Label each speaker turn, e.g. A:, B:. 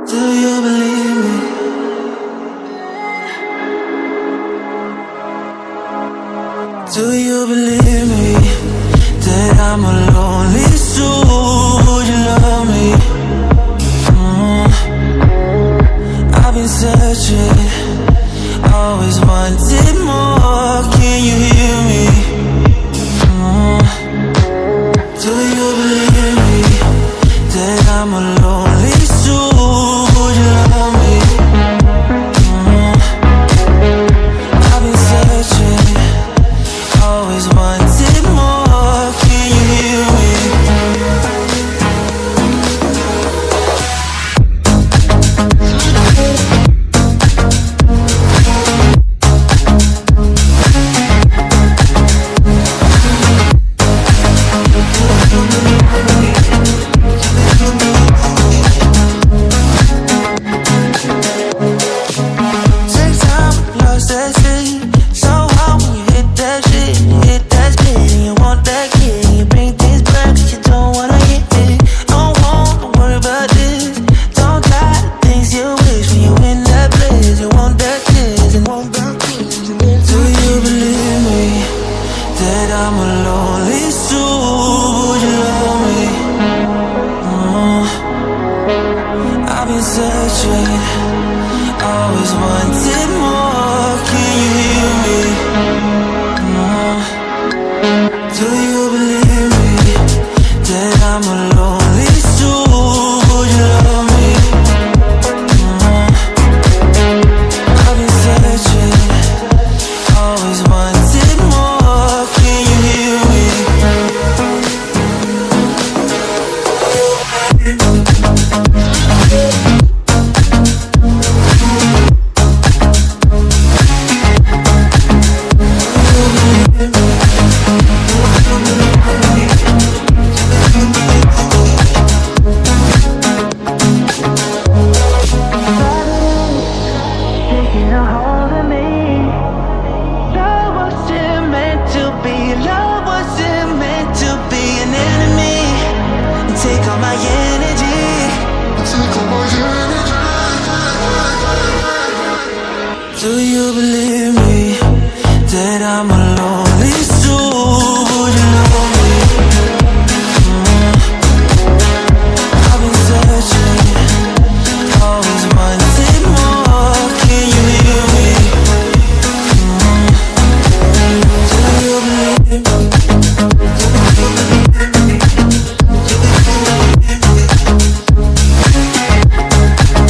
A: Do you believe me? Do you believe me that I'm a lonely soul? Would you love me? I've been searching, always wanted more. Can you hear me? Do you believe me that I'm a lonely soul? Would you love me? I've been searching, always wanted more. Can you hear me? Take time, lost that shit. So hard when you hit that shit. You hit that spit and you want that kid. You bring things back 'cause you don't wanna hit it. Don't wanna worry about this. Don't try the things you wish when you in that place. You want that kiss and want that kiss. Do you believe me that I'm a lonely soul? Would you love me? I've been searching,